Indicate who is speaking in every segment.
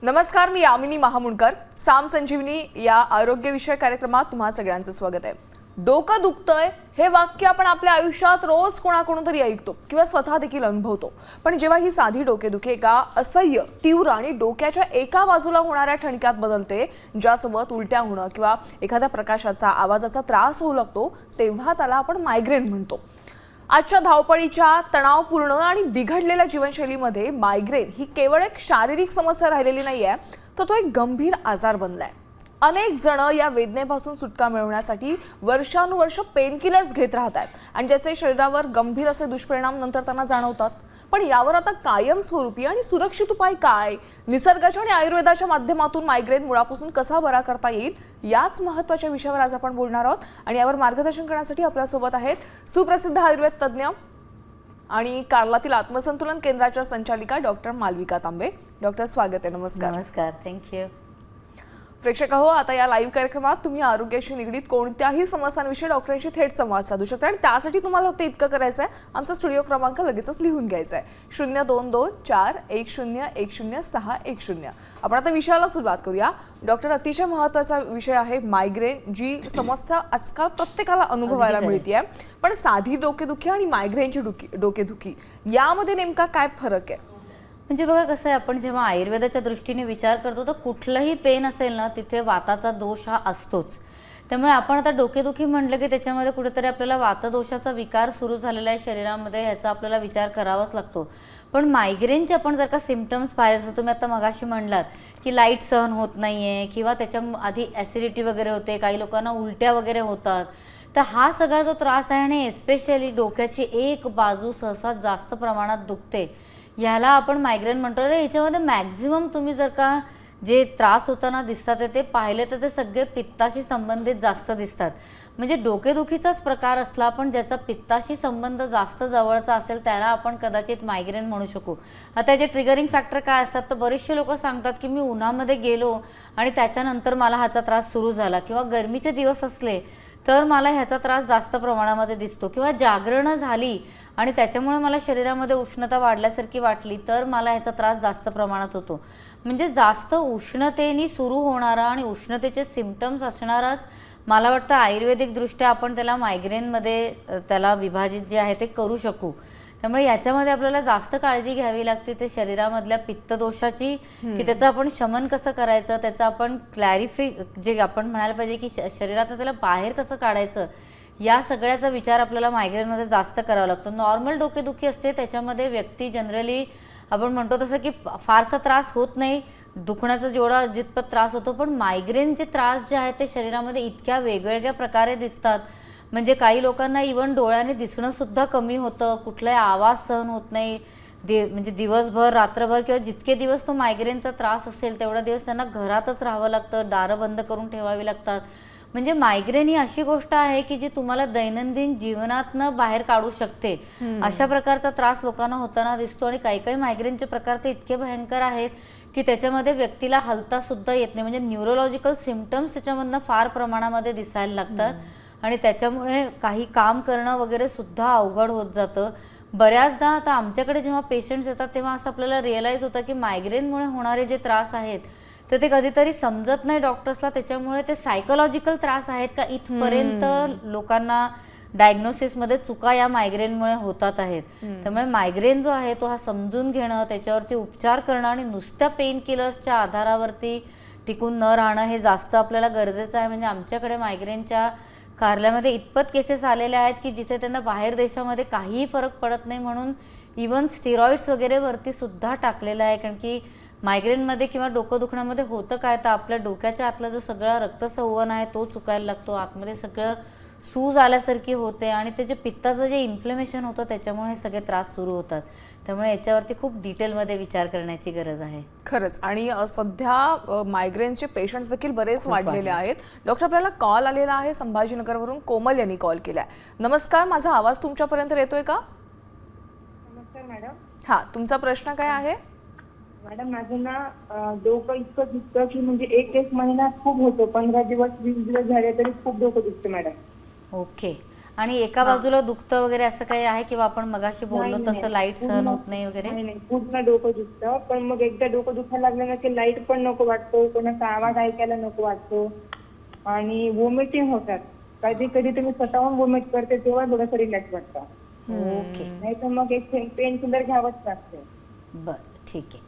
Speaker 1: नमस्कार, मी यामिनी महामुंडकर. साम संजीवनी या आरोग्यविषयक कार्यक्रमात तुम्हा सगळ्यांचं स्वागत आहे. डोकं दुखतंय हे वाक्य आपण आपल्या आयुष्यात रोज कोणाकडून तरी ऐकतो किंवा स्वतः देखील अनुभवतो. पण जेव्हा ही साधी डोकेदुखी एका असह्य, तीव्र आणि डोक्याच्या एका बाजूला होणाऱ्या ठणक्यात बदलते, ज्यासोबत उलट्या होणं किंवा एखाद्या प्रकाशाचा आवाजाचा त्रास होऊ लागतो, तेव्हा त्याला आपण मायग्रेन म्हणतो. आजच्या धावपळीच्या, तणावपूर्ण आणि बिघडलेल्या जीवनशैलीमध्ये मायग्रेन ही केवळ एक शारीरिक समस्या राहिलेली नाहीये, तर तो एक गंभीर आजार बनलाय. अनेक जण या वेदनेपासून सुटका मिळवण्यासाठी वर्षानुवर्ष पेनकिलर्स घेत राहतात आणि ज्याचे शरीरावर गंभीर असे दुष्परिणाम नंतर त्यांना जाणवतात. पण यावर आता कायमस्वरूपी आणि सुरक्षित उपाय काय, निसर्गाच्या आणि आयुर्वेदाच्या माध्यमातून मायग्रेन मुळापासून कसा बरा करता येईल, याच महत्त्वाच्या विषयावर आज आपण बोलणार आहोत. आणि यावर मार्गदर्शन करण्यासाठी आपल्यासोबत आहेत सुप्रसिद्ध आयुर्वेद तज्ज्ञ आणि कार्लातील आत्मसंतुलन केंद्राच्या संचालिका डॉक्टर मालविका तांबे. डॉक्टर, स्वागत आहे. नमस्कार.
Speaker 2: नमस्कार. थँक्यू.
Speaker 1: प्रेक्षक हो, आता या लाईव्ह कार्यक्रमात तुम्ही आरोग्याशी निगडीत कोणत्याही समस्यांविषयी डॉक्टरांशी थेट संवाद साधू शकता. आणि त्यासाठी तुम्हाला फक्त इतकं करायचं आहे, आमचा स्टुडिओ क्रमांक लगेचच लिहून घ्यायचा आहे, 022410106010. आपण आता विषयाला सुरुवात करूया. डॉक्टर, अतिशय महत्त्वाचा विषय आहे मायग्रेन, जी समस्या आजकाल प्रत्येकाला अनुभवायला मिळते. पण साधी डोकेदुखी आणि मायग्रेनची डोकेदुखी यामध्ये नेमका काय फरक आहे?
Speaker 2: म्हणजे बघा कसं आहे, आपण जेव्हा आयुर्वेदाच्या दृष्टीने विचार करतो तर कुठलंही पेन असेल ना, तिथे वाताचा दोष हा असतोच. त्यामुळे आपण आता डोकेदुखी म्हटलं की त्याच्यामध्ये कुठेतरी आपल्याला वातदोषाचा विकार सुरू झालेला आहे शरीरामध्ये, ह्याचा आपल्याला विचार करावाच लागतो. पण मायग्रेनचे आपण जर का सिम्पटम्स पाहिजे, जसं तुम्ही आता मगाशी म्हणलात की लाईट सहन होत नाही आहे किंवा त्याच्या आधी ॲसिडिटी वगैरे होते, काही लोकांना उलट्या वगैरे होतात, तर हा सगळा जो त्रास आहे आणि एस्पेशली डोक्याची एक बाजू सहसा जास्त प्रमाणात दुखते, ह्याला आपण मायग्रेन म्हणतो. तर ह्याच्यामध्ये मॅक्झिमम तुम्ही जर का जे त्रास होताना दिसतात ते पाहिले तर ते सगळे पित्ताशी संबंधित जास्त दिसतात. म्हणजे डोकेदुखीचाच प्रकार असला पण ज्याचा पित्ताशी संबंध जास्त जवळचा असेल त्याला आपण कदाचित मायग्रेन म्हणू शकू. आता याचे ट्रिगरिंग फॅक्टर काय असतात, तर बरेचसे लोक सांगतात की मी उन्हामध्ये गेलो आणि त्याच्यानंतर मला ह्याचा त्रास सुरू झाला, किंवा गरमीचे दिवस असले तर मला ह्याचा त्रास जास्त प्रमाणामध्ये दिसतो, किंवा जागरणं झाली आणि त्याच्यामुळे मला शरीरामध्ये उष्णता वाढल्यासारखी वाटली तर मला ह्याचा त्रास जास्त प्रमाणात होतो. म्हणजे जास्त उष्णतेने सुरू होणारा आणि उष्णतेचे सिम्पटम्स असणाराच मला वाटतं आयुर्वेदिकदृष्ट्या आपण त्याला मायग्रेनमध्ये त्याला विभाजित जे आहे ते करू शकू. त्यामुळे याच्यामध्ये आपल्याला जास्त काळजी घ्यावी लागते ते शरीरामधल्या पित्तदोषाची, की त्याचं आपण शमन कसं करायचं, त्याचं आपण जे आपण म्हणायला पाहिजे की शरीरातून त्याला बाहेर कसं काढायचं, या सगळ्याचा विचार आपल्याला मायग्रेनमध्ये जास्त करावा लागतो. नॉर्मल डोकेदुखी असते त्याच्यामध्ये व्यक्ती जनरली आपण म्हणतो तसं की फारसा त्रास होत नाही, दुखण्याचा जेवढा जितपत त्रास होतो. पण मायग्रेनचे त्रास जे आहेत ते शरीरामध्ये इतक्या वेगवेगळ्या प्रकारे दिसतात. म्हणजे काही लोकांना इव्हन डोळ्याने दिसणं सुद्धा कमी होतं, कुठलाही आवाज सहन होत नाही, म्हणजे दिवसभर, रात्रभर किंवा जितके दिवस तो मायग्रेनचा त्रास असेल तेवढा दिवस त्यांना घरातच राहावं लागतं, दारं बंद करून ठेवावी लागतात. म्हणजे मायग्रेन ही अशी गोष्ट आहे की जी तुम्हाला दैनंदिन जीवनातनं बाहेर काढू शकते, अशा प्रकारचा त्रास लोकांना होताना दिसतो. आणि काही काही मायग्रेनचे प्रकार ते इतके भयंकर आहेत की त्याच्यामध्ये व्यक्तीला हलता सुद्धा येत नाही. म्हणजे न्यूरोलॉजिकल सिम्पटम्स त्याच्यामधनं फार प्रमाणामध्ये दिसायला लागतात आणि त्याच्यामुळे काही काम करणं वगैरे सुद्धा अवघड होत जातं. बऱ्याचदा आता आमच्याकडे जेव्हा पेशंट्स येतात तेव्हा असं आपल्याला रिअलाईज होतं की मायग्रेनमुळे होणारे जे त्रास आहेत तर ते कधीतरी समजत नाही डॉक्टर्सला, त्याच्यामुळे ते सायकोलॉजिकल त्रास आहेत का इथपर्यंत लोकांना डायग्नोसिसमध्ये चुका या मायग्रेनमुळे होतात आहेत. त्यामुळे मायग्रेन जो आहे तो हा समजून घेणं, त्याच्यावरती उपचार करणं आणि नुसत्या पेन किलर्सच्या आधारावरती टिकून न राहणं हे जास्त आपल्याला गरजेचं आहे. म्हणजे आमच्याकडे मायग्रेनच्या कारल्यामध्ये इतपत केसेस आलेल्या आहेत की जिथे त्यांना बाहेर देशामध्ये काहीही फरक पडत नाही म्हणून इवन स्टिरॉइड्स वगैरे वरती सुद्धा टाकलेलं आहे. कारण की मायग्रेनमध्ये किंवा डोकं दुखण्यामध्ये होतं काय, तर आपल्या डोक्याच्या आतला जो सगळा रक्तसंवहन आहे तो चुकायला लागतो, आतमध्ये सगळं सूज आल्यासारखी होते आणि ते जे पित्ताचं जे इन्फ्लेमेशन होतं त्याच्यामुळे हे सगळे त्रास सुरू होतात. त्यामुळे याच्यावरती खूप डिटेलमध्ये विचार करण्याची गरज आहे.
Speaker 1: खरंच. आणि सध्या मायग्रेनचे पेशंट्स देखील बरेच वाढलेले आहेत. डॉक्टर, आपल्याला कॉल आलेला आहे संभाजीनगरवरून. कोमल यांनी कॉल केलाय. नमस्कार, माझा आवाज तुमच्यापर्यंत येतोय का?
Speaker 3: नमस्कार मॅडम.
Speaker 1: हा, तुमचा प्रश्न काय आहे?
Speaker 3: मॅडम, माझं ना डोकं इतकं दुखतं की म्हणजे एक महिना खूप होतो, 15 दिवस 20 दिवस झाले तरी खूप डोकं दुखतं मॅडम.
Speaker 2: ओके. आणि एका बाजूला दुखतं वगैरे असं काही आहे किंवा आपण मगाशी बोललो तसं लाईट सहन होत नाही वगैरे?
Speaker 3: नाही पूर्ण डोकं दुखतं, पण मग एकदा डोकं दुखायला लागलं ना की लाईट पण नको वाटतो, कोणाचा आवाज ऐकायला नको वाटतो आणि वॉमिटिंग होतात. कधी कधी तुम्ही स्वतःहून वॉमिट करते तेव्हा थोडंसं रिलॅक्स वाटतं.
Speaker 2: ओके,
Speaker 3: नाही तर मग एक पेन किलर घ्यावंच लागते.
Speaker 2: बरं ठीक आहे.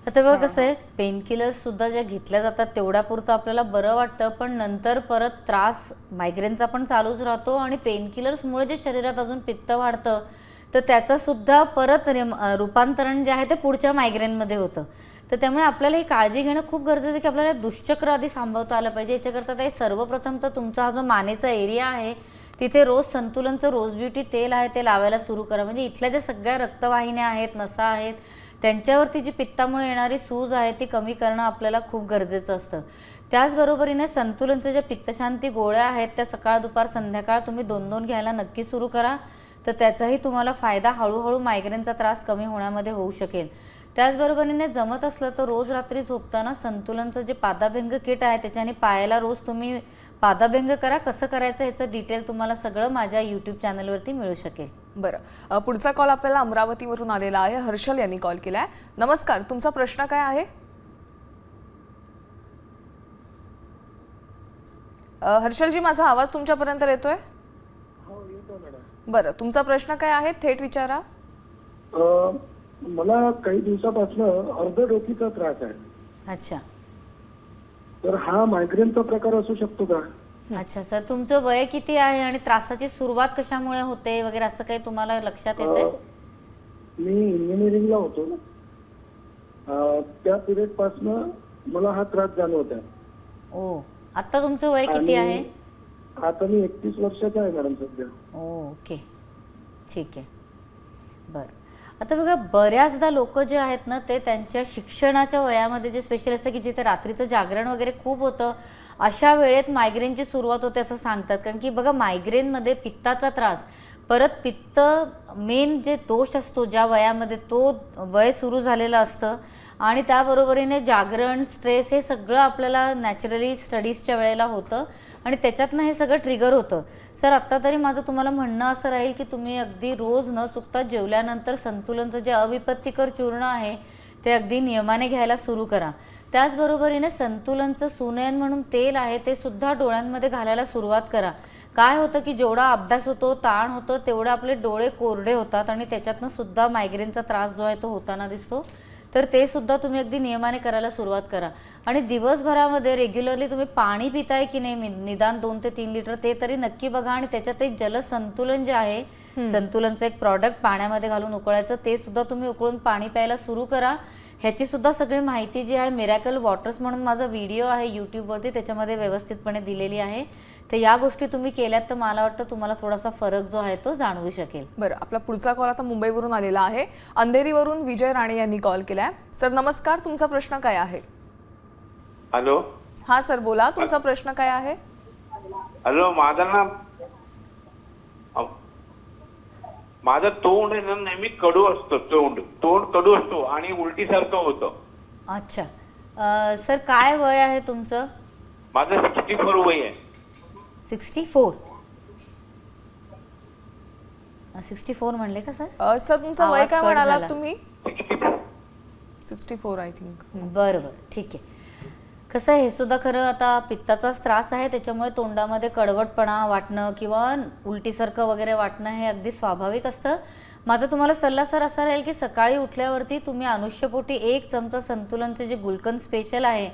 Speaker 2: आता बघा कसं आहे, पेन किलर्स सुद्धा ज्या घेतल्या जातात तेवढ्यापुरतं आपल्याला बरं वाटतं, पण नंतर परत त्रास मायग्रेनचा पण चालूच राहतो आणि पेन किलर्समुळे जे शरीरात अजून पित्त वाढतं तर त्याचं सुद्धा परत रूपांतरण जे आहे ते पुढच्या मायग्रेनमध्ये होतं. तर त्यामुळे आपल्याला ही काळजी घेणं खूप गरजेचं आहे की आपल्याला दुष्चक्र आधी सांभाळता आलं पाहिजे. याच्याकरता ते सर्वप्रथम तर तुमचा हा जो मानेचा एरिया आहे तिथे रोज संतुलनचं रोज ब्युटी तेल आहे ते लावायला सुरू करा. म्हणजे इथल्या ज्या सगळ्या रक्तवाहिन्या आहेत, नसा आहेत, त्यांच्यावरती जी पित्तामुळे येणारी सूज आहे ती कमी करणं आपल्याला खूप गरजेचं असतं. त्याचबरोबरीने संतुलनच्या ज्या पित्तशांती गोळ्या आहेत त्या सकाळ दुपार संध्याकाळ तुम्ही 2-2 घ्यायला नक्की सुरू करा. तर त्याचाही तुम्हाला फायदा हळूहळू मायग्रेनचा त्रास कमी होण्यामध्ये होऊ शकेल. त्याचबरोबरीने जमत असलं तर रोज रात्री झोपताना संतुलनचं जे पादाभ्यंग किट आहे त्याच्याने पायाला रोज तुम्ही पादाभ्यंग करा. कसं करायचं ह्याचं डिटेल तुम्हाला सगळं माझ्या यूट्यूब चॅनलवरती मिळू शकेल.
Speaker 1: बरं, पुढचा कॉल आपल्याला अमरावतीवरून आलेला आहे. हर्षल यांनी कॉल केलाय. नमस्कार, तुमचा प्रश्न काय आहे? हर्षलजी, माझा आवाज तुमच्यापर्यंत येतोय?
Speaker 4: हो, येतो मॅडम.
Speaker 1: बरं, तुमचा प्रश्न काय आहे थेट विचारा.
Speaker 4: मला काही दिवसापासून अर्धडोकीचा त्रास आहे.
Speaker 2: अच्छा
Speaker 4: तर हा मायग्रेनचा प्रकार असू शकतो का?
Speaker 2: अच्छा सर, तुमचं वय किती आहे आणि त्रासाची सुरुवात कशामुळे होते वगैरे असं काही तुम्हाला लक्षात येतंय?
Speaker 4: मी इंजिनिअरिंगला होतो ना, त्या पिरियड पासून मला हा त्रास जाणवत आहे.
Speaker 2: ओ, आता तुमचं वय किती आहे?
Speaker 4: आता मी 31 वर्षाचा आहे मॅडम सध्या.
Speaker 2: ओके, ठीक आहे. बरं, आता बघा बऱ्याचदा लोक जे आहेत ना ते त्यांच्या शिक्षणाच्या वयामध्ये जे स्पेशल असतं की जिथे रात्रीचं जागरण वगैरे खूप होतं अशा वेळेत मायग्रेनची सुरुवात होते असं सांगतात. कारण की बघा मायग्रेनमध्ये पित्ताचा त्रास, परत पित्त मेन जे दोष असतो ज्या वयामध्ये तो वय सुरू झालेलं असतं आणि त्याबरोबरीने जागरण, स्ट्रेस हे सगळं आपल्याला नॅचरली स्टडीजच्या वेळेला होतं आणि त्याच्यातनं हे सगळं ट्रिगर होतं. सर, आत्ता तरी माझं तुम्हाला म्हणणं असं राहील की तुम्ही अगदी रोज न चुकता जेवल्यानंतर संतुलनचं जे अविपत्तिकर चूर्ण आहे ते अगदी नियमाने घ्यायला सुरू करा. त्याचबरोबरीने संतुलनचं सुनयन म्हणून तेल आहे ते सुद्धा डोळ्यांमध्ये घालायला सुरुवात करा. काय होतं की जेवढा अभ्यास होतो, ताण होतं, तेवढं आपले डोळे कोरडे होतात आणि त्याच्यातनं सुद्धा मायग्रेनचा त्रास जो आहे तो होताना दिसतो. तर ते सुद्धा तुम्ही अगदी नियमाने करायला सुरुवात करा. आणि दिवसभरामध्ये रेग्युलरली तुम्ही पाणी पिताय की नाही, निदान 2 ते 3 लिटर ते तरी नक्की बघा. आणि त्याच्यात एक जलसंतुलन जे आहे, संतुलनचं एक प्रॉडक्ट पाण्यामध्ये घालून उकळायचं, ते सुद्धा तुम्ही उकळून पाणी प्यायला सुरू करा. ह्याची सुद्धा सगळी माहिती जी आहे मिरॅकल वॉटर्स म्हणून माझा व्हिडिओ आहे यूट्यूबवरती, त्याच्यामध्ये व्यवस्थितपणे दिलेली आहे. तर या गोष्टी तुम्ही केल्यात तर मला वाटतं तुम्हाला थोडासा फरक जो आहे तो जाणवू शकेल.
Speaker 1: बरं, आपला पुढचा कॉल आता मुंबईवरून आलेला आहे. अंधेरीवरून विजय राणे यांनी कॉल केलाय. सर नमस्कार, तुमचा प्रश्न काय आहे?
Speaker 5: हॅलो.
Speaker 1: हा सर, बोला, तुमचा प्रश्न काय आहे?
Speaker 5: हॅलो, माझं तोंड आहे ना नेहमी कडू असतं. तोंड कडू असतो आणि उलटीसारखं होतं.
Speaker 2: अच्छा सर, काय वय आहे तुमचं?
Speaker 5: माझं 64 वय आहे.
Speaker 2: 64 64 म्हणले का सर?
Speaker 1: सर तुमचं वय
Speaker 2: आवाज
Speaker 1: काय
Speaker 2: कट
Speaker 1: म्हणालात
Speaker 2: झाला.
Speaker 1: तुम्ही?
Speaker 5: 64.
Speaker 1: 64 आय थिंक.
Speaker 2: बरं बरं, ठीक आहे. कसं आहे, हे सुद्धा खरं आता पित्ताचाच त्रास आहे, त्याच्यामुळे तोंडामध्ये कडवटपणा वाटणं किंवा उलटीसारखं वगैरे वाटणं हे अगदी स्वाभाविक असतं. माझा तुम्हाला सल्ला सर असा राहील की सकाळी उठल्यावरती तुम्ही अनुष्यपोटी 1 चमचा संतुलनचे जे गुलकंद स्पेशल आहे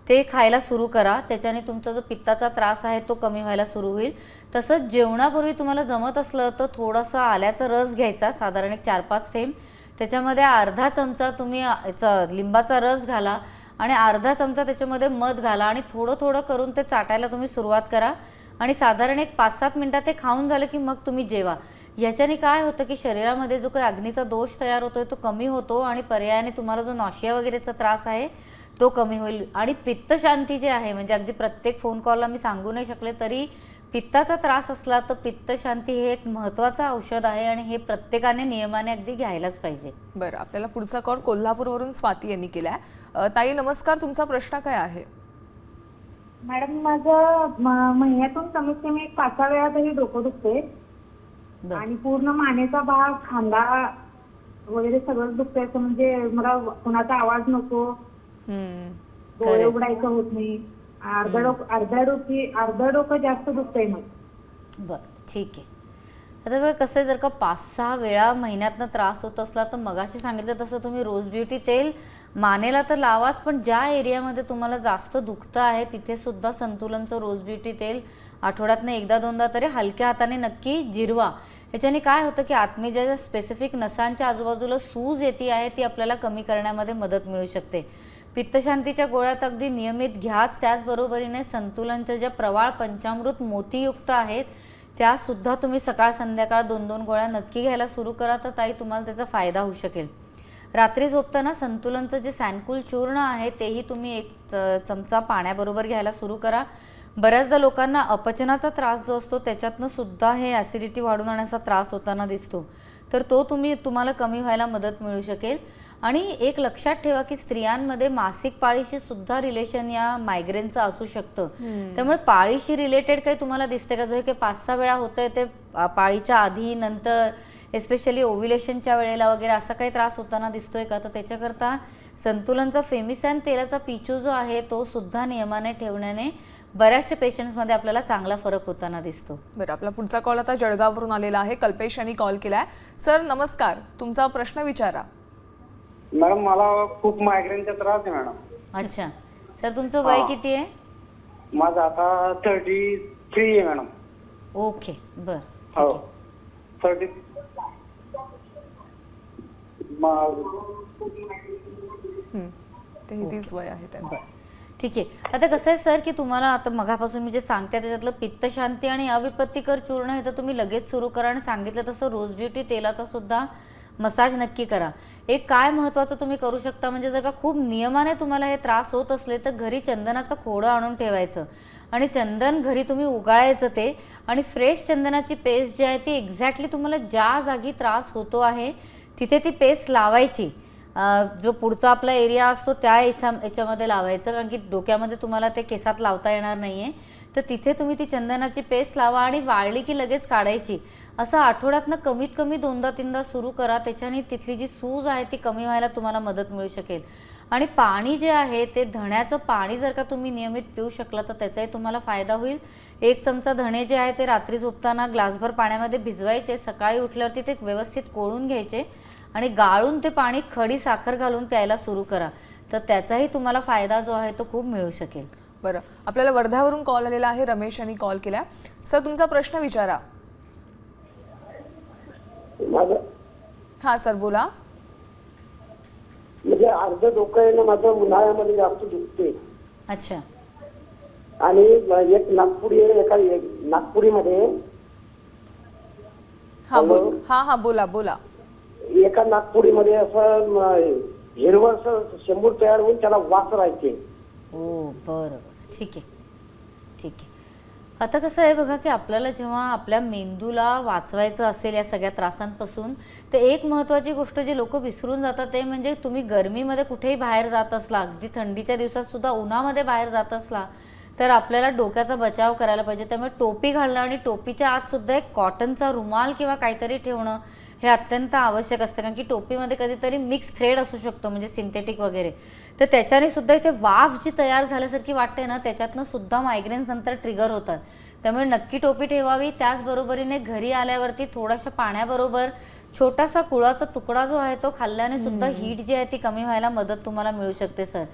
Speaker 2: ते खायला सुरू करा. त्याच्याने तुमचा जो पित्ताचा त्रास आहे तो कमी व्हायला सुरू होईल. तसंच जेवणापूर्वी तुम्हाला जमत असलं तर थोडासा आल्याचा रस घ्यायचा, साधारण एक 4-5 थेंब. त्याच्यामध्ये अर्धा चमचा तुम्ही याचा लिंबाचा रस घाला आणि अर्धा चमचा त्याच्यामध्ये मध घाला आणि थोडं थोडं करून ते चाटायला तुम्ही सुरुवात करा. आणि साधारण एक 5-7 मिनटात ते खाऊन झालं की मग तुम्ही जेवा. याच्याने काय होतं की शरीरामध्ये जो काही अग्नीचा दोष तयार होतोय तो कमी होतो आणि पर्यायाने तुम्हाला जो नॉशिया वगैरेचा त्रास आहे तो कमी होईल. आणि पित्तशांती जे आहे, म्हणजे अगदी प्रत्येक फोन कॉलला मी सांगू नाही शकले तरी पित्ताचा त्रास असला तर पित्तशांती हे एक महत्त्वाचं औषध आहे आणि हे प्रत्येकाने नियमाने अगदी घ्यायलाच पाहिजे.
Speaker 1: बरं, आपल्याला पुढचा कॉल कोल्हापूरवरून स्वाती यांनी केलाय. ताई नमस्कार, तुमचा प्रश्न काय आहे?
Speaker 3: मॅडम माझं महिन्यातून कमीत कमी 5-6 वेळा तरी डोकं दुखते
Speaker 2: बरं.
Speaker 3: आणि पूर्ण मानेचा भाग, खांदा वगैरे सगळं दुखतंय. असं म्हणजे मला कुणाचा आवाज नको, डोळे उघडायचं होत नाही. अर्धा डोकं जास्त दुखतंय मग.
Speaker 2: बरं, ठीक आहे. आता बघा कसं आहे, जर का 5-6 वेळा महिन्यातनं त्रास होत असला तर मगाशी सांगितलं तसं तुम्ही रोज ब्युटी तेल मानेला तर लावाच, पण ज्या एरियामध्ये तुम्हाला जास्त दुखतं आहे तिथे सुद्धा संतुलनचं रोज ब्युटी तेल आठवड्यातनं 1-2दा तरी हलक्या हाताने नक्की जिरवा. याच्याने काय होतं की आत्मीय ज्या स्पेसिफिक नसांच्या आजूबाजूला सूज येते आहे ती आपल्याला कमी करण्यामध्ये मदत मिळू शकते. पित्तशांतीच्या गोळ्यात अगदी नियमित घ्याच, त्याचबरोबरीने संतुलनच्या ज्या प्रवाळ पंचामृत मोतीयुक्त आहेत त्यासुद्धा तुम्ही सकाळ संध्याकाळ 2-2 गोळ्या नक्की घ्यायला सुरू करा, तर ताई तुम्हाला त्याचा फायदा होऊ शकेल. रात्री झोपताना संतुलनचं जे सॅनकुल चूर्ण आहे तेही तुम्ही 1 चमचा पाण्याबरोबर घ्यायला सुरू करा. बऱ्याचदा लोकांना अपचनाचा त्रास जो असतो त्याच्यातनं सुद्धा हे ॲसिडिटी वाढून आणण्याचा त्रास होताना दिसतो, तर तो तुम्हाला कमी व्हायला मदत मिळू शकेल. आणि एक लक्षात ठेवा की स्त्रियांमध्ये मासिक पाळीशी सुद्धा रिलेशन या मायग्रेनचं असू शकतं. त्यामुळे पाळीशी रिलेटेड काही तुम्हाला दिसते का, जो हे काही 5-6 वेळा होतंय ते पाळीच्या आधी नंतर एस्पेशली ओव्युलेशनच्या वेळेला वगैरे असा काही त्रास होताना दिसतोय का, तर त्याच्याकरता संतुलनचा फेमिसॅन तेलाचा पिचू जो आहे तो सुद्धा नियमाने ठेवण्याने बऱ्याचशा पेशंट्समध्ये आपल्याला चांगला फरक होताना दिसतो.
Speaker 1: बरं, आपला पुढचा कॉल आता जळगाववरून आलेला आहे. कल्पेश यांनी कॉल केलाय. सर नमस्कार, तुमचा प्रश्न विचारा.
Speaker 6: मॅडम मला खूप मायग्रेनचा त्रास आहे मॅडम.
Speaker 2: अच्छा सर, तुमचं वय किती आहे?
Speaker 6: माझं आता 33 आहे मॅडम.
Speaker 2: ओके, बरं.
Speaker 6: हो 30.
Speaker 1: हम्म, 33 वय आहे त्यांचं.
Speaker 2: ठीक आहे. आता कसं आहे सर की तुम्हाला आता मगापासून मी जे सांगते त्याच्यातलं पित्तशांती आणि अविपत्तिकर चूर्ण हे तर तुम्ही लगेच सुरू करा, आणि सांगितलं तसं रोज ब्युटी तेलाचा सुद्धा मसाज नक्की करा. एक काय महत्त्वाचं तुम्ही करू शकता म्हणजे जर का खूप नियमाने तुम्हाला हे त्रास होत असले तर घरी चंदनाचं खोडं आणून ठेवायचं आणि चंदन घरी तुम्ही उगाळायचं ते, आणि फ्रेश चंदनाची पेस्ट जी आहे ती एक्झॅक्टली तुम्हाला ज्या जागी त्रास होतो आहे तिथे ती पेस्ट लावायची. जो पुढचा आपला एरिया असतो त्या याच्यामध्ये लावायचं, कारण की डोक्यामध्ये तुम्हाला ते केसात लावता येणार नाही आहे, तर तिथे तुम्ही ती चंदनाची पेस्ट लावा आणि वाळली की लगेच काढायची. असं आठवड्यातनं कमीत कमी 2-3दा सुरू करा. त्याच्याने तिथली जी सूज आहे ती कमी व्हायला तुम्हाला मदत मिळू शकेल. आणि पाणी जे आहे ते धण्याचं पाणी जर का तुम्ही नियमित पिऊ शकला तर त्याचाही तुम्हाला फायदा होईल. 1 चमचा धणे जे आहे ते रात्री झोपताना ग्लासभर पाण्यामध्ये भिजवायचे, सकाळी उठल्यावरती ते व्यवस्थित कोळून घ्यायचे आणि गाळून ते पाणी खडी साखर घालून प्यायला सुरू करा, तर त्याचाही तुम्हाला फायदा जो आहे तो खूप मिळू शकेल.
Speaker 1: बरं, आपल्याला वर्ध्यावरून कॉल आलेला आहे. रमेश यांनी कॉल केला. सर तुमचा प्रश्न विचारा. हा सर बोला.
Speaker 7: म्हणजे अर्ध डोकं आहे ना माझं उन्हाळ्यामध्ये जास्त दुखते.
Speaker 2: अच्छा.
Speaker 7: आणि एक नागपुरी आहे, एका नागपुरीमध्ये
Speaker 1: हा बोला बोला.
Speaker 7: एका नागपुरीमध्ये असं हिरवं असं शेंबूड तयार होऊन त्याला वास राहायचे.
Speaker 2: हो बरं, ठीक आहे ठीक आहे. आता कसं आहे बघा की आपल्याला जेव्हा आपल्या मेंदूला वाचवायचं असेल या सगळ्या त्रासांपासून, तर एक महत्त्वाची गोष्ट जी लोक विसरून जातात ते म्हणजे तुम्ही गरमीमध्ये कुठेही बाहेर जात असला, अगदी थंडीच्या दिवसात सुद्धा उन्हामध्ये बाहेर जात असला तर आपल्याला डोक्याचा बचाव करायला पाहिजे. त्यामुळे टोपी घालणं आणि टोपीच्या आत सुद्धा एक कॉटनचा रुमाल किंवा काहीतरी ठेवणं हे अत्यंत आवश्यक असतं, कारण की टोपीमध्ये कधीतरी मिक्स थ्रेड असू शकतो म्हणजे सिंथेटिक वगैरे, तर त्याच्याने सुद्धा इथे वाफ जी तयार झाल्यासारखी वाटते ना त्याच्यातनं सुद्धा मायग्रेन्स नंतर ट्रिगर होतात. त्यामुळे नक्की टोपी ठेवावी. त्याचबरोबरीने घरी आल्यावरती थोड्याशा पाण्याबरोबर छोटासा कुळाचा तुकडा जो आहे तो खाल्ल्याने सुद्धा हीट जी आहे ती कमी व्हायला मदत तुम्हाला मिळू शकते. सर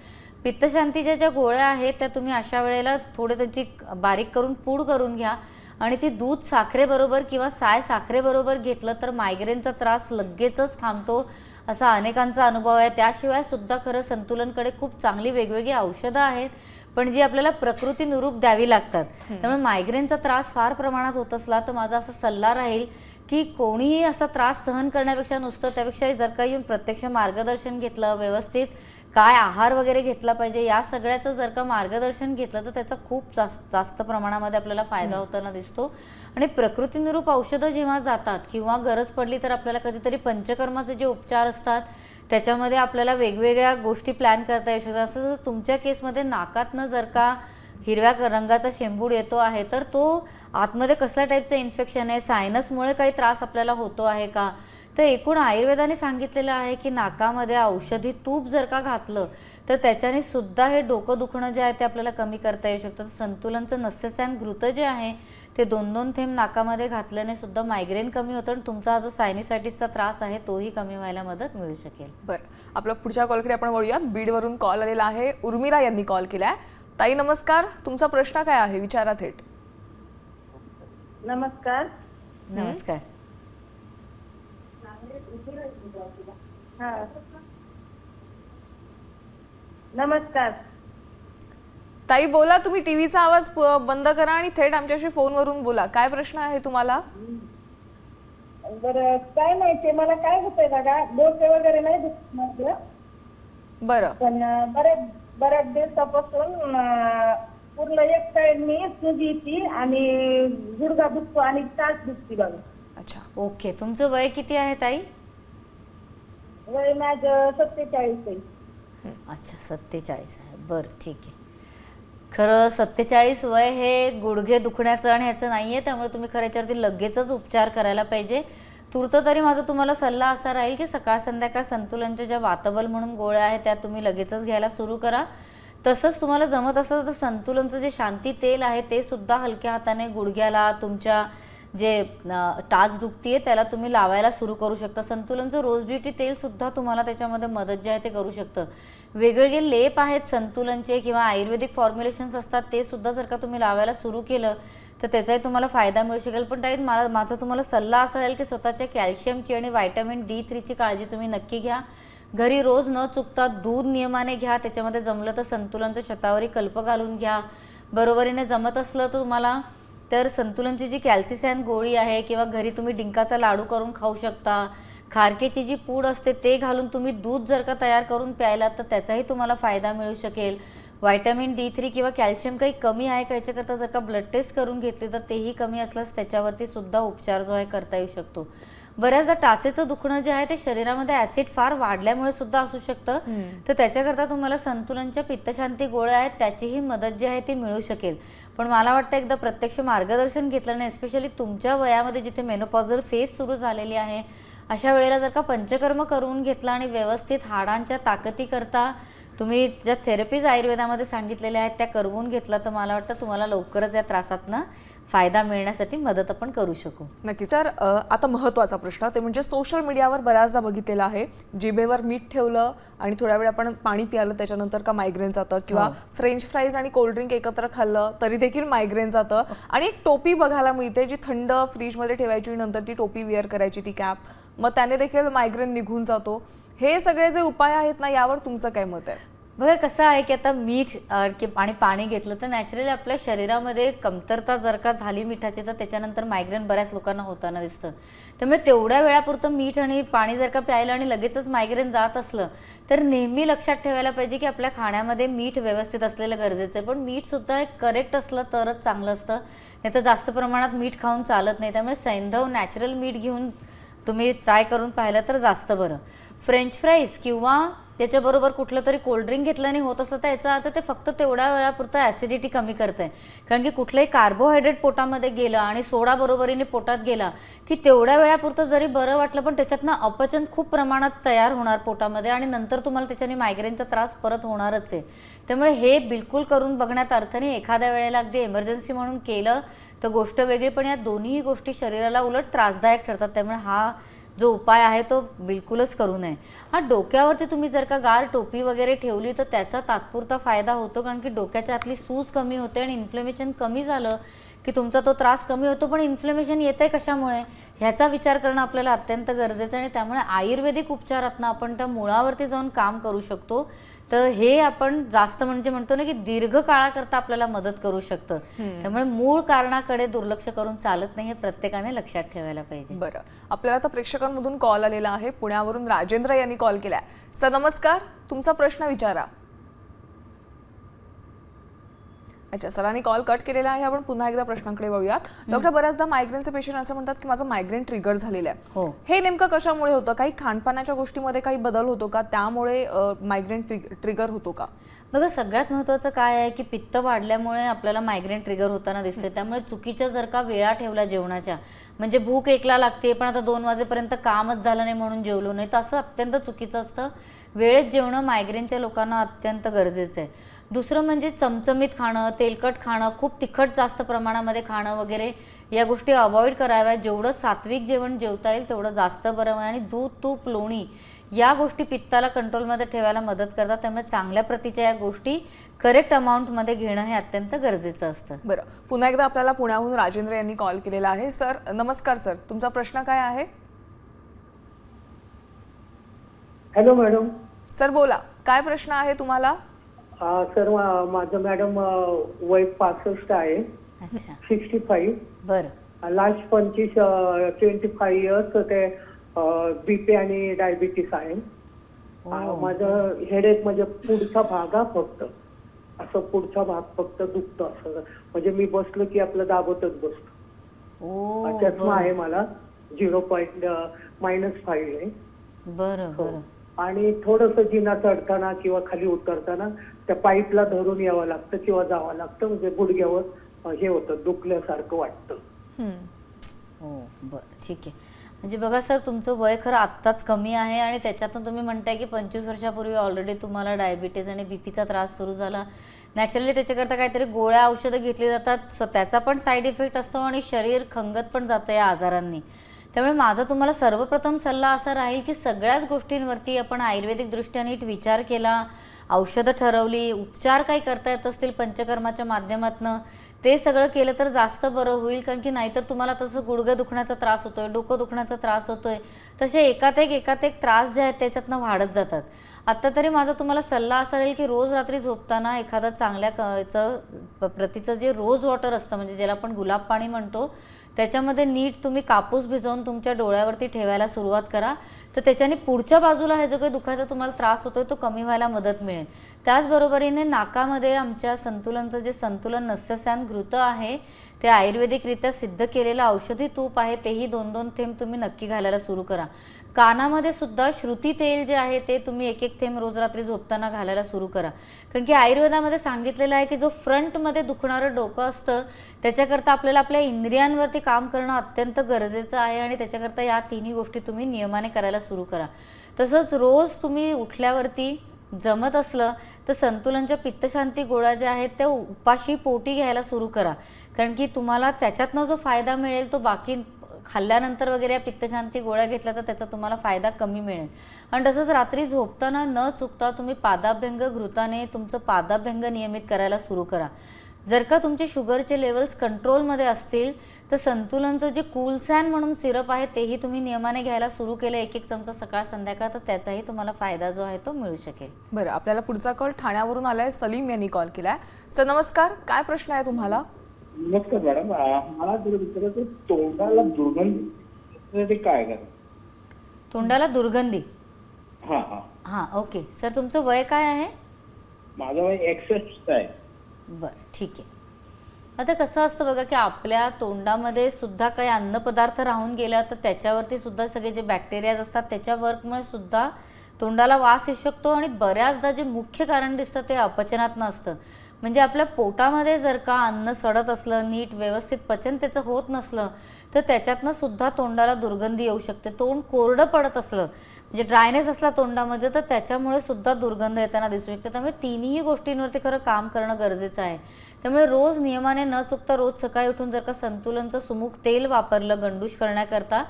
Speaker 2: पित्तशांतीच्या ज्या गोळ्या आहेत त्या तुम्ही अशा वेळेला थोडे त्याची बारीक करून पूड करून घ्या आणि ती दूध साखरेबरोबर किंवा साय साखरेबरोबर घेतलं तर मायग्रेनचा त्रास लगेचच थांबतो असा अनेकांचा अनुभव आहे. त्याशिवाय सुद्धा खरं संतुलनकडे खूप चांगली वेगवेगळी औषधं आहेत पण जी आपल्याला प्रकृतीनुरूप द्यावी लागतात. त्यामुळे मायग्रेनचा त्रास फार प्रमाणात होत असला तर माझा असा सल्ला राहील की कोणीही असा त्रास सहन करण्यापेक्षा नुसतं त्यापेक्षा जर का येऊन प्रत्यक्ष मार्गदर्शन घेतलं, व्यवस्थित काय आहार वगैरे घेतला पाहिजे या सगळ्याचं जर का मार्गदर्शन घेतलं तर त्याचा खूप जास्त प्रमाणामध्ये आपल्याला फायदा होताना दिसतो. आणि प्रकृतीनुरूप औषधं जेव्हा जातात किंवा गरज पडली तर आपल्याला कधीतरी पंचकर्माचे जे उपचार असतात त्याच्यामध्ये आपल्याला वेगवेगळ्या गोष्टी प्लॅन करता येऊ शकतात. असं जर तुमच्या केसमध्ये नाकातनं जर का हिरव्या रंगाचा शेंबूड येतो आहे, तर तो आतमध्ये कसल्या टाईपचं इन्फेक्शन आहे, सायनसमुळे काही त्रास आपल्याला होतो आहे का. तर एकूण आयुर्वेदाने सांगितलेलं आहे की नाकामध्ये औषधी तूप जर का घातलं तर त्याच्याने सुद्धा हे डोकं दुखणं जे आहे ते आपल्याला कमी करता येऊ शकतं. संतुलनचं नस्यस्यान घृत जे आहे ते 2-2 थेंब नाकामध्ये घातल्याने सुद्धा मायग्रेन कमी होतं आणि तुमचा हा जो सायनिसायटिसचा त्रास आहे तोही कमी व्हायला मदत मिळू शकेल.
Speaker 1: बरं, आपल्या पुढच्या कॉलकडे आपण वळूयात. बीडवरून कॉल आलेला आहे. उर्मिला यांनी कॉल केलाय. ताई नमस्कार, तुमचा प्रश्न काय आहे विचारा थेट.
Speaker 3: नमस्कार.
Speaker 2: नमस्कार.
Speaker 3: हा नमस्कार.
Speaker 1: ताई बोला, तुम्ही टीव्हीचा आवाज बंद करा आणि थेट आमच्याशी फोनवरून बोला. काय प्रश्न आहे तुम्हाला?
Speaker 3: बरं, काय नाही ते मला काय होतंय बघा, डोके वगैरे नाही दुखत माझं,
Speaker 1: बरं
Speaker 3: पण बऱ्याच दिवसापासून पूर्ण एक साइड मी सूज येते आणि गुडघा दुखतो आणि टाच दुखते बघा.
Speaker 1: अच्छा,
Speaker 2: ओके, तुमचं वय किती आहे ताई?
Speaker 3: वय माझं 47 आहे.
Speaker 2: अच्छा, 47 आहे. बरं, ठीक आहे. खरं 47 वय हे गुडघे दुखण्याचं आणि ह्याचं नाही आहे, त्यामुळे तुम्ही खरं याच्यावरती लगेचच उपचार करायला पाहिजे. तूर्त तरी माझा तुम्हाला सल्ला असा राहील की सकाळ संध्याकाळ संतुलनच्या ज्या वातबल म्हणून गोळ्या आहेत त्या तुम्ही लगेचच घ्यायला सुरू करा. तसंच तुम्हाला जमत असेल तर संतुलनचं जे शांती तेल आहे ते सुद्धा हलक्या हाताने गुडघ्याला तुमच्या जे टाच दुखतीये त्याला तुम्ही लावायला सुरू करू शकता. संतुलनचं रोज ब्युटी तेल सुद्धा तुम्हाला त्याच्यामध्ये मदत जे आहे ते करू शकतं. वेगवेगळे लेप आहेत संतुलनचे किंवा आयुर्वेदिक फॉर्म्युलेशन्स असतात ते सुद्धा जर का तुम्ही लावायला सुरू केलं तर त्याचाही तुम्हाला फायदा मिळू शकेल. पण ताई माझा तुम्हाला सल्ला असा राहील की स्वतःच्या कॅल्शियमची आणि व्हिटॅमिन D3ची काळजी तुम्ही नक्की घ्या. घरी रोज न चुकता दूध नियमाने घ्या. त्याच्यामध्ये जमलं तर संतुलनचं शतावरी कल्प घालून घ्या. बरोबरीने जमत असलं तर तुम्हाला तर संतुलनची जी कॅल्सिसॅन गोळी आहे किंवा घरी तुम्ही डिंकाचा लाडू करून खाऊ शकता. खारकेची जी पूड असते ते घालून तुम्ही दूध जर का तयार करून प्यायला तर त्याचाही तुम्हाला फायदा मिळू शकेल. व्हिटॅमिन D3 किंवा कॅल्शियम काही कमी आहे का याच्याकरता जर का ब्लड टेस्ट करून घेतली तर तेही कमी असल्यास त्याच्यावरती सुद्धा उपचार जो आहे करता येऊ शकतो. बऱ्याचदा टाचेचं दुखणं जे आहे ते शरीरामध्ये ॲसिड फार वाढल्यामुळे सुद्धा असू शकतं, तर त्याच्याकरता तुम्हाला संतुलनच्या पित्तशांती गोळ्या आहेत त्याचीही मदत जी आहे ती मिळू शकेल. पण मला वाटतं एकदा प्रत्यक्ष मार्गदर्शन घेतलं नाही, एस्पेशली तुमच्या वयामध्ये जिथे मेनोपॉझल फेज सुरू झालेली आहे अशा वेळेला जर का पंचकर्म करून घेतला आणि व्यवस्थित हाडांच्या ताकदीकरता तुम्ही ज्या थेरपीज आयुर्वेदामध्ये सांगितलेल्या आहेत त्या करवून घेतला तर मला वाटतं तुम्हाला लवकरच या त्रासातनं फायदा मिळण्यासाठी मदत आपण करू शकू.
Speaker 1: नक्की. तर आता महत्त्वाचा प्रश्न ते म्हणजे सोशल मीडियावर बऱ्याचदा बघितलेलं आहे, जिभेवर मीठ ठेवलं आणि थोड्या वेळ आपण पाणी पियालं त्याच्यानंतर का मायग्रेन जातं, किंवा फ्रेंच फ्राईज आणि कोल्ड्रिंक एकत्र खाल्लं तरी देखील मायग्रेन जातं. आणि एक टोपी बघायला मिळते जी थंड फ्रीजमध्ये ठेवायची, नंतर ती टोपी वेअर करायची, ती कॅप, मग त्याने देखील मायग्रेन निघून जातो. हे सगळे जे उपाय आहेत ना यावर तुमचं काय मत आहे?
Speaker 2: बघा कसं आहे की आता मीठ आणि पाणी घेतलं तर नॅचरली आपल्या शरीरामध्ये कमतरता जर का झाली मिठाची तर त्याच्यानंतर मायग्रेन बऱ्याच लोकांना होताना दिसतं. त्यामुळे तेवढ्या वेळापुरतं मीठ आणि पाणी जर का प्यायलं आणि लगेचच मायग्रेन जात असलं तर नेहमी लक्षात ठेवायला पाहिजे की आपल्या खाण्यामध्ये मीठ व्यवस्थित असलेलं गरजेचं आहे. पण मीठसुद्धा एक करेक्ट असलं तरच चांगलं असतं, नाही तर जास्त प्रमाणात मीठ खाऊन चालत नाही. त्यामुळे सैंधव नॅचरल मीठ घेऊन तुम्ही ट्राय करून पाहिलं तर जास्त बरं. फ्रेंच फ्राईज किंवा त्याच्याबरोबर कुठलं तरी कोल्ड्रिंक घेतल्याने होत असलं तर याचा अर्थ ते फक्त तेवढ्या वेळापुरतं ॲसिडिटी कमी करत आहे. कारण की कुठलंही कार्बोहायड्रेट पोटामध्ये गेलं आणि सोडा बरोबरीने पोटात गेला की तेवढ्या वेळापुरतं जरी बरं वाटलं पण त्याच्यातनं अपचन खूप प्रमाणात तयार होणार पोटामध्ये आणि नंतर तुम्हाला त्याच्याने मायग्रेनचा त्रास परत होणारच आहे. त्यामुळे हे बिलकुल करून बघण्यात अर्थ नाही. एखाद्या वेळेला अगदी एमर्जन्सी म्हणून केलं तर गोष्ट वेगळी, पण या दोन्ही गोष्टी शरीराला उलट त्रासदायक ठरतात. त्यामुळे हा जो उपाय आहे तो बिलकुलच करू नये. हा डोक्यावरती तुम्ही जर का गार टोपी वगैरे ठेवली तर त्याचा तात्पुरता फायदा होतो, कारण की डोक्याच्या आतली सूज कमी होते आणि इन्फ्लेमेशन कमी झालं की तुमचा तो त्रास कमी होतो. पण इन्फ्लेमेशन येतंय कशामुळे ह्याचा विचार करणं आपल्याला अत्यंत गरजेचं आहे आणि त्यामुळे आयुर्वेदिक उपचारातनं आपण त्या मुळावरती जाऊन काम करू शकतो. तर हे आपण जास्त म्हणजे म्हणतो ना की दीर्घ काळाकरता आपल्याला मदत करू शकतं. त्यामुळे मूळ कारणाकडे दुर्लक्ष करून चालत नाही, हे प्रत्येकाने लक्षात ठेवायला पाहिजे.
Speaker 1: बरं, आपल्याला आता प्रेक्षकांमधून कॉल आलेला आहे. पुण्यावरून राजेंद्र यांनी कॉल केलाय. सर नमस्कार, तुमचा प्रश्न विचारा. अच्छा, सरांनी कॉल कट केलेला आहे. आपण पुन्हा एकदा प्रश्नांकडे वळूयात. डॉक्टर, बऱ्याचदा मायग्रेनचे पेशंट असं म्हणतात की माझं मायग्रेन ट्रिगर झालेलं आहे. हे नेमकं कशामुळे होतं? काही खानपानाच्या गोष्टीमध्ये काही बदल होतो का, त्यामुळे मायग्रेन ट्रिगर होतो का?
Speaker 2: बघा सगळ्यात महत्त्वाचं काय आहे की पित्त वाढल्यामुळे आपल्याला मायग्रेन ट्रिगर होताना दिसते. त्यामुळे चुकीच्या जर का वेळा ठेवल्या जेवणाच्या, म्हणजे भूक 1ला लागते पण आता 2 वाजेपर्यंत कामच झालं नाही म्हणून जेवलो नाही, तर असं अत्यंत चुकीचं असतं. वेळेत जेवणं मायग्रेनच्या लोकांना अत्यंत गरजेचं आहे. दुसरं म्हणजे चमचमीत खाणं, तेलकट खाणं, खूप तिखट जास्त प्रमाणामध्ये खाणं वगैरे या गोष्टी अवॉइड कराव्या. जेवढं सात्विक जेवण जेवता येईल तेवढं जास्त बरं आहे. आणि दूध, तूप, लोणी या गोष्टी पित्ताला कंट्रोलमध्ये ठेवायला मदत करतात. त्यामुळे चांगल्या प्रतीच्या या गोष्टी करेक्ट अमाऊंटमध्ये घेणं हे अत्यंत गरजेचं असतं.
Speaker 1: बरं, पुन्हा एकदा आपल्याला पुण्याहून राजेंद्र यांनी कॉल केलेला आहे. सर नमस्कार. सर तुमचा प्रश्न काय आहे?
Speaker 8: Hello madam.
Speaker 1: सर बोला, काय प्रश्न आहे तुम्हाला?
Speaker 8: सर माझं मॅडम वय 65 आहे.
Speaker 2: अच्छा,
Speaker 8: 65.
Speaker 2: बरं.
Speaker 8: लास्ट 25 इयर्स ते बीपी आणि डायबिटीस आहे. माझं हेडेक म्हणजे पुढचा भाग हा फक्त असं पुढचा भाग फक्त दुखतो असं, म्हणजे मी बसलो की आपलं दाबतच बसतो. चष्मा आहे मला, 0.-5 आहे.
Speaker 2: बरं बरं.
Speaker 8: आणि थोडंसं जिना चढताना किंवा खाली उतरताना त्या पाईपला धरून यावं लागतं किंवा जावं लागतं, म्हणजे गुडघ्यावर हे होतं, दुखल्यासारखं वाटतं.
Speaker 2: हो बरं, ठीक आहे. म्हणजे बघा सर, तुमचं वय खरं आत्ताच कमी आहे आणि त्याच्यातून तुम्ही म्हणताय की 25 वर्षापूर्वी ऑलरेडी तुम्हाला डायबिटीज आणि बीपीचा त्रास सुरू झाला. नॅचरली त्याच्याकरता काहीतरी गोळ्या औषधं घेतली जातात, सो त्याचा पण साईड इफेक्ट असतो आणि शरीर खंगत पण जातं या आजारांनी. त्यामुळे माझा तुम्हाला सर्वप्रथम सल्ला असा राहील की सगळ्याच गोष्टींवरती आपण आयुर्वेदिक दृष्ट्या नीट विचार केला, औषधं ठरवली, उपचार काही करता येत असतील पंचकर्माच्या माध्यमातून ते सगळं केलं तर जास्त बरं होईल. कारण की नाहीतर तुम्हाला तसं गुडघे दुखण्याचा त्रास होतोय, डोकं दुखण्याचा त्रास होतोय, तसे एकात एक त्रास जे आहेत त्याच्यातनं वाढत जातात. आत्ता तरी माझा तुम्हाला सल्ला असा राहील की रोज रात्री झोपताना एखादं चांगल्या प्रतीचं जे रोज वॉटर असतं, म्हणजे ज्याला आपण गुलाब पाणी म्हणतो, त्याच्यामध्ये नीट तुम्ही कापूस भिजवून तुमच्या डोळ्यावरती ठेवायला सुरुवात करा. तर त्याच्याने पुढच्या बाजूला हे जो काही दुखायचा तुम्हाला त्रास होतोय तो कमी व्हायला मदत मिळेल. त्याचबरोबरीने नाकामध्ये आमच्या संतुलनचं जे संतुलन नस्यसान घृत आहे ते आयुर्वेदिकरित्या सिद्ध केलेलं औषधी तूप आहे, तेही 2-2 थेंब तुम्ही नक्की घालायला सुरू करा. कानामध्ये सुद्धा श्रुती तेल जे आहे ते तुम्ही 1-1 थेंब रोज रात्री झोपताना घालायला सुरू करा. कारण की आयुर्वेदामध्ये सांगितलेलं आहे की जो फ्रंटमध्ये दुखणारं डोकं असतं त्याच्याकरता आपल्याला आपल्या इंद्रियांवरती काम करणं अत्यंत गरजेचं आहे आणि त्याच्याकरता या तिन्ही गोष्टी तुम्ही नियमाने करायला सुरू करा. तसंच रोज तुम्ही उठल्यावरती जमत असलं तर संतुलनच्या पित्तशांती गोळ्या ज्या आहेत त्या उपाशी पोटी घ्यायला सुरू करा. कारण की तुम्हाला त्याच्यातनं जो फायदा मिळेल तो बाकी खाल्ल्यानंतर वगैरे या पित्तशांती गोळ्या घेतल्या तर त्याचा तुम्हाला फायदा कमी मिळेल. आणि तसंच रात्री झोपताना न चुकता तुम्ही पादाभ्यंग घृताने तुमचं पादाभ्यंग नियमित करायला सुरू करा. जर का तुमचे शुगरचे लेवल्स कंट्रोलमध्ये असतील तर संतुलनचं जे कूलसॅन म्हणून सिरप आहे तेही तुम्ही नियमाने घ्यायला सुरू केलं 1-1 चमचा सकाळ संध्याकाळ, तर त्याचाही तुम्हाला फायदा जो आहे तो मिळू शकेल.
Speaker 1: बरं, आपल्याला पुढचा कॉल ठाण्यावरून आलाय. सलीम यांनी कॉल केलाय. सर नमस्कार, काय प्रश्न आहे तुम्हाला?
Speaker 4: नमस्कार मॅडम, मला जर विचारायचं तोंडाला दुर्गंधी ते काय करायचं?
Speaker 2: तोंडाला दुर्गंधी?
Speaker 4: हा हा
Speaker 2: हां, ओके. सर तुमचं वय काय आहे?
Speaker 4: माझं वय 61 आहे.
Speaker 2: बरं, ठीक आहे. आता कसं असतं बघा की आपल्या तोंडामध्ये सुद्धा काही अन्नपदार्थ राहून गेला तर त्याच्यावरती सुद्धा सगळे जे बॅक्टेरियाज असतात त्याच्या वर्कमुळे सुद्धा तोंडाला वास येऊ शकतो. आणि बऱ्याचदा जे मुख्य कारण दिसतं ते अपचनातनं असतं. म्हणजे आपल्या पोटामध्ये जर का अन्न सडत असलं, नीट व्यवस्थित पचन त्याचं होत नसलं तर त्याच्यातनं सुद्धा तोंडाला दुर्गंधी येऊ शकते. तोंड कोरडं पडत असलं, म्हणजे ड्रायनेस असला तोंडामध्ये, तर त्याच्यामुळे सुद्धा दुर्गंध येताना दिसू शकते. त्यामुळे तिन्ही गोष्टींवरती खरं काम करणं गरजेचं आहे. त्यामुळे रोज नियमाने न चुकता रोज सकाळी उठून जर का संतुलनचं सुमुख तेल वापरलं गंडूश करण्याकरता,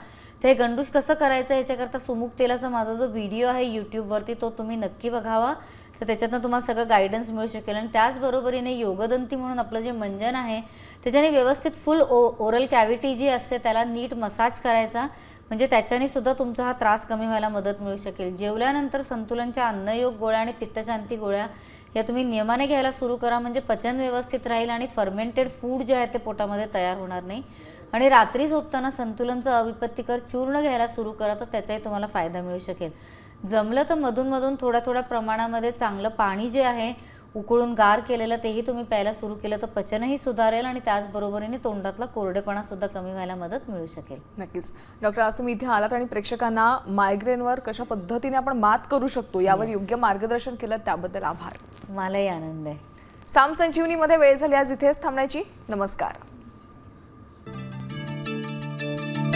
Speaker 2: तर हे गंडूश कसं करायचं याच्याकरता सुमुख तेलाचा माझा जो व्हिडिओ आहे यूट्यूबवरती तो तुम्ही नक्की बघावा. तर त्याच्यातनं तुम्हाला सगळं गायडन्स मिळू शकेल. आणि त्याचबरोबरीने योगदंती म्हणून आपलं जे मंजन आहे त्याच्याने व्यवस्थित फुल ओरल कॅव्हिटी जी असते त्याला नीट मसाज करायचा, म्हणजे त्याच्याने सुद्धा तुमचा हा त्रास कमी व्हायला मदत मिळू शकेल. जेवल्यानंतर संतुलनच्या अन्नयोग गोळ्या आणि पित्तशांती गोळ्या या तुम्ही नियमाने घ्यायला सुरू करा, म्हणजे पचन व्यवस्थित राहील आणि फर्मेंटेड फूड जे आहे ते पोटामध्ये तयार होणार नाही. आणि रात्री झोपताना संतुलनचं अविपत्तिकर चूर्ण घ्यायला सुरू करा, तर त्याचाही तुम्हाला फायदा मिळू शकेल. जमलं तर मधून मधून थोड्या थोड्या प्रमाणामध्ये चांगलं पाणी जे आहे उकळून गार केलेलं तेही तुम्ही प्यायला सुरू केलं तर पचनही सुधारेल आणि त्याचबरोबरीने तोंडातला कोरडेपणा सुद्धा कमी व्हायला मदत मिळू शकेल.
Speaker 1: नक्कीच. डॉक्टर, आज तुम्ही इथे आलात आणि प्रेक्षकांना मायग्रेनवर कशा पद्धतीने आपण मात करू शकतो यावर योग्य मार्गदर्शन केलं, त्याबद्दल आभार.
Speaker 2: मलाही आनंद आहे.
Speaker 1: साम संजीवनीमध्ये वेळ झाली आज इथेच थांबण्याची. नमस्कार.